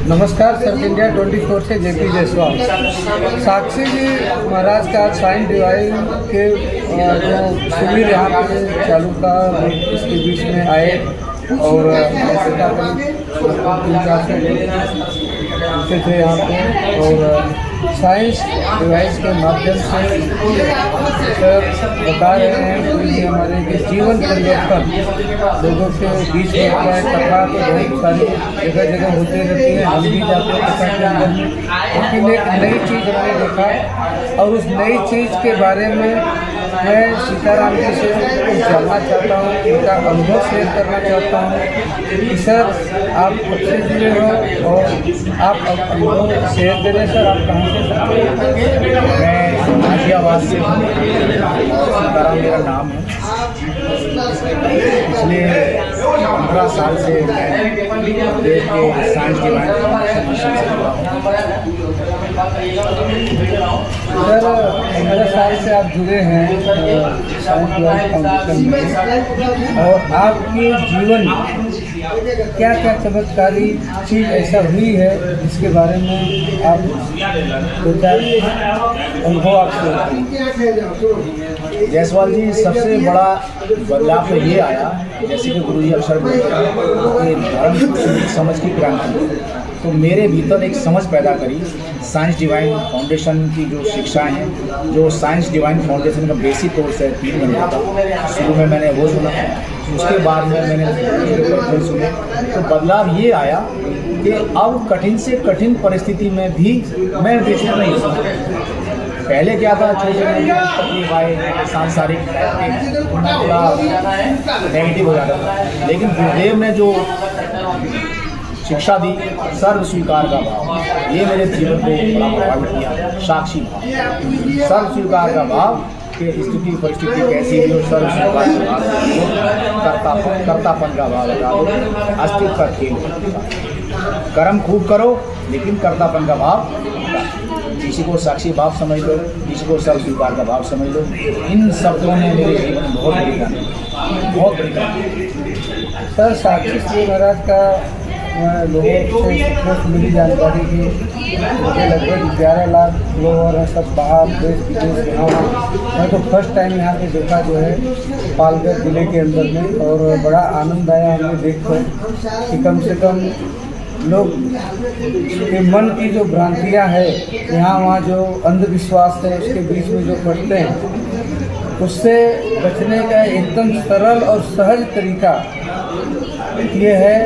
नमस्कार, search India 24 से JP Jaiswal. साक्षी जी महाराज का साइंस डिवाइन के जो शिविर यहाँ पे चालू था, इसके बीच में आए और थे यहाँ पे और साइंस डिवाइस के माध्यम से बता रहे हैं कि हमारे जीवन परिवर्तन लोगों के बीच में होता है। कथा तो बहुत सारी जगह जगह होती रहती है, हम भी जाते हैं कथा के अंदर में, लेकिन एक नई चीज़ हमने देखा और उस नई चीज़ के बारे में मैं सीताराम जी से कुछ जानना चाहता हूँ, उनका अनुभव शेयर करना चाहता हूँ कि सर आप कब से जुड़े हो और आप अनुभव शेयर करें। सर आप कहाँ से? मैं गाजियाबाद से हूँ, सीताराम मेरा नाम है। पिछले 15 साल से मैं देश के साइंस डिवाइन फाउंडेशन से जुड़ा हूँ। सर 15 साल से आप जुड़े हैं साइंस डिवाइन फाउंडेशन में और आपके जीवन में क्या क्या चमत्कारी चीज़ ऐसा हुई है जिसके बारे में आप दो चार अनुभव आपसे? जायसवाल जी, सबसे बड़ा बदलाव तो ये आया, जैसे कि गुरुजी अक्सर बोलते हैं धर्म समझ की क्रांति, तो मेरे भीतर एक समझ पैदा करी। साइंस डिवाइन फाउंडेशन की जो शिक्षाएं हैं, जो साइंस डिवाइन फाउंडेशन का बेसिक कोर्स है 3 महीने का, शुरू में मैंने वो सुना, उसके बाद में मैंने सुने, तो बदलाव ये आया कि अब कठिन से कठिन परिस्थिति में भी मैं विचलित नहीं हूँ। पहले क्या था, छोटे तकलीफ आए सांसारिक थोड़ा नेगेटिव हो जाता था, लेकिन गुरुदेव ने जो शिक्षा दी, सर्व स्वीकार का भाव, ये मेरे जीवन को बड़ा प्रभावित किया। साक्षी भाव, सर्व स्वीकार का भाव कि स्थिति परिस्थिति कैसी भी हो, सर्व स्वीकार का भाव, कर्तापन का भाव लगा दो, अस्तित्व का खेल, कर्म खूब करो लेकिन कर्तापन का भाव, किसी को साक्षी भाव समझ लो, किसी को सर्व स्वीकार का भाव समझ लो। इन शब्दों ने मेरे जीवन में बहुत बड़ी सर साक्षी श्री महाराज का लोगों से मिली जानकारी थी, मुझे लगभग 11 लाख लोग हैं, सब बाहर देश विदेश यहाँ। मैं तो फर्स्ट टाइम यहाँ पे देखा जो है पालघर जिले के अंदर में, और बड़ा आनंद आया हमें देखकर कि कम से कम लोग के मन की जो भ्रांतियाँ है, यहाँ वहाँ जो अंधविश्वास है उसके बीच में जो पड़ते हैं, उससे बचने का एकदम सरल और सहज तरीका ये है।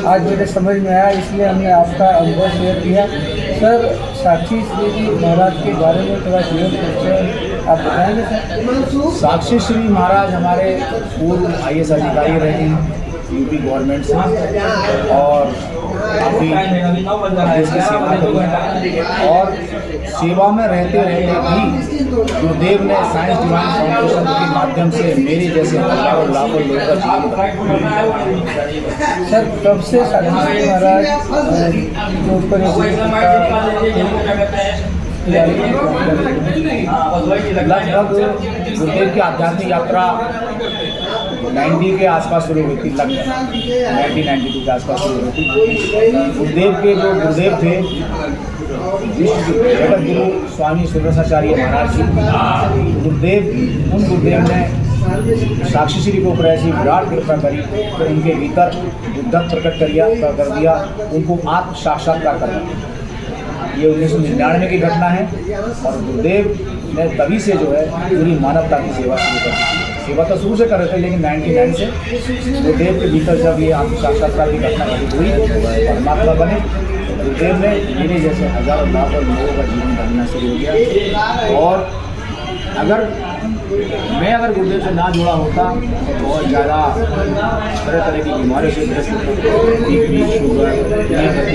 आज मेरे समझ में आया, इसलिए हमने आपका अनुभव शेयर किया। सर साक्षी श्री जी महाराज के बारे में थोड़ा जीवन परिचय आप बताएंगे सर? साक्षी श्री महाराज हमारे पूर्व IAS अधिकारी रहे हैं यूपी गवर्नमेंट से, और काफ़ी देश की सेवा करी, और सेवा में रहते रहते भी गुरुदेव ने साइंस डिवाइन फाउंडेशन के माध्यम से मेरे जैसे हजारों लाखों लोगों का जीवन बनाया। सर कब से साक्षी महाराज के ऊपर लगभग गुरुदेव की आध्यात्मिक यात्रा 90 के आसपास शुरू हुई थी, लगभग 1992 के आसपास शुरू हुई थी। गुरुदेव के जो गुरुदेव थे जगत गुरु स्वामी सुब्रताचार्य महाराज जी, उन गुरुदेव ने साक्षी श्री को ऐसी विराट कृपा करी तो उनके भीतर बुद्धत्व प्रकट कर दिया, उनको आत्म साक्षात्कार करना। ये 1999 की घटना है, और गुरुदेव ने तभी से जो है पूरी मानवता की सेवा शुरू कर दी। सेवा तो शुरू से कर रहे थे, लेकिन 99 से गुरुदेव के भीतर जब ये आत्म साक्षात्कार की घटना हुई, परमात्मा बने, गुरुदेव ने मेरे जैसे हजारों लाखों लोगों का जीवन बनना शुरू हो गया। और अगर गुरुदेव से ना जुड़ा होता तो बहुत ज़्यादा तरह तरह की बीमारियों से ग्रस्त होता, BP, शुगर,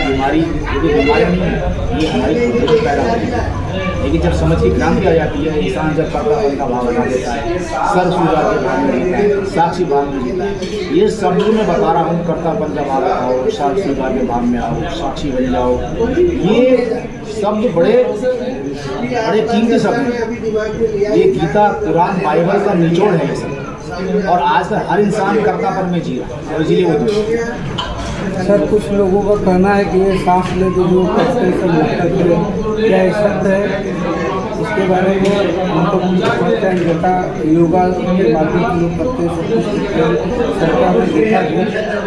बीमारी, ये बीमारियाँ नहीं है, ये हमारी खुद पैदा होती है। लेकिन जब समझ की क्रांति आ जाती है, इंसान जब कर्तापन का भाव बना देता है, सर्व स्वीकार के भाव में जीता है, साक्षी भाव में जीता है। ये सब जो मैं बता रहा हूँ, कर्तापन का भाव आओ, सर्व स्वीकार के भाव में आओ, साक्षी बन जाओ, ये शब्द बड़े कीमती शब्द हैं। ये गीता, कुरान, बाइबल का निचोड़ है ये सब, और आज तक हर इंसान कर्तापन में जी रहा है, और इसीलिए वो सर कुछ लोगों का कहना है कि ये सांस लेते जो करते सब लगते थे, क्या ये सत्य है? इसके बारे में हमको फर्स्ट टाइम देखा, योगा के माध्यम से लोग करते सब कुछ सरकार ने देखा है।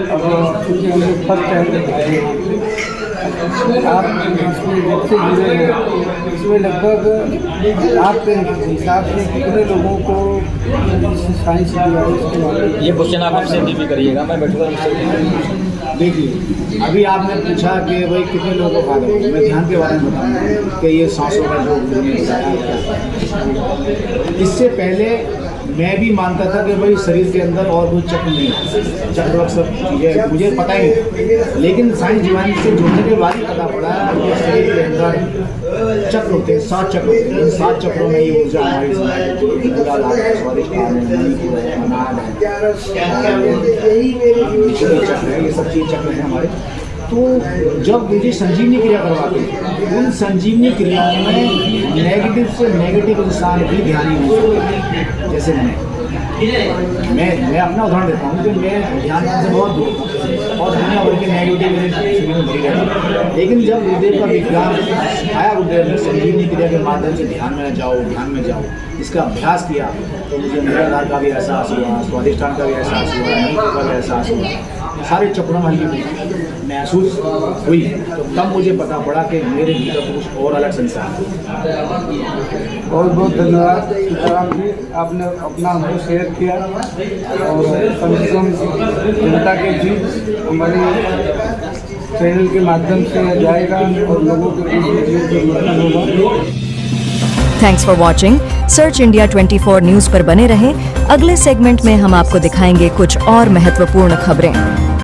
अब क्योंकि हम लोग फर्स्ट टाइम देखे आप इसमें जब से जुड़े हैं, इसमें लगभग आपके हिसाब से कितने लोगों को साइंस के बारे में ये क्वेश्चन आप हमसे भी करिएगा, मैं बैठूंगा। देखिए, अभी आपने पूछा कि भाई कितने लोगों को फायदा होगा। मैं ध्यान के बारे में बताऊँ कि ये सांसों का जो इससे पहले मैं भी मानता था कि भाई शरीर के अंदर और कोई चक्र नहीं है, चक्र सब चीज़ें मुझे पता ही नहीं, लेकिन साइंस जीवानी से जुड़ने के बाद ही पता पड़ा कि शरीर के अंदर चक्र होते हैं, 7 चक्र होते हैं। इन 7 चक्रों में ये ऊर्जा हमारी स्वादिष्ट चक्र है, ये सब चीज़ चक्र है हमारे। तो जब मुझे संजीवनी क्रिया करवाते हैं, उन संजीवनी क्रियाओं में नेगेटिव से नेगेटिव इंसान भी ध्यान नहीं हो सकते। जैसे मैं अपना उदाहरण देता हूँ कि मैं ध्यान से बहुत दूर हूँ और दुनिया भर के नेगेटिव मेरे शरीर में भरी रहती है, लेकिन जब गुरुदेव का विज्ञान आया, गुरुदेव ने संजीवनी क्रिया के माध्यम से ध्यान में जाओ इसका अभ्यास किया, तो मुझे निराधार का भी एहसास हुआ, स्वादिष्ठान का भी एहसास हुआ, नींद का भी एहसास हुआ, सारे चक्रों में हल्की महसूस हुई। तो तब मुझे पता पड़ा कि मेरे भीतर कुछ और अलग संसार है। बहुत बहुत धन्यवाद सीताराम जी, आपने अपना हमको शेयर किया और कम से कम जनता के बीच हमारी चैनल के माध्यम से जाएगा और लोगों के बीच होगा। Thanks for watching. Search India 24 news पर बने रहें। अगले सेगमेंट में हम आपको दिखाएंगे कुछ और महत्वपूर्ण खबरें।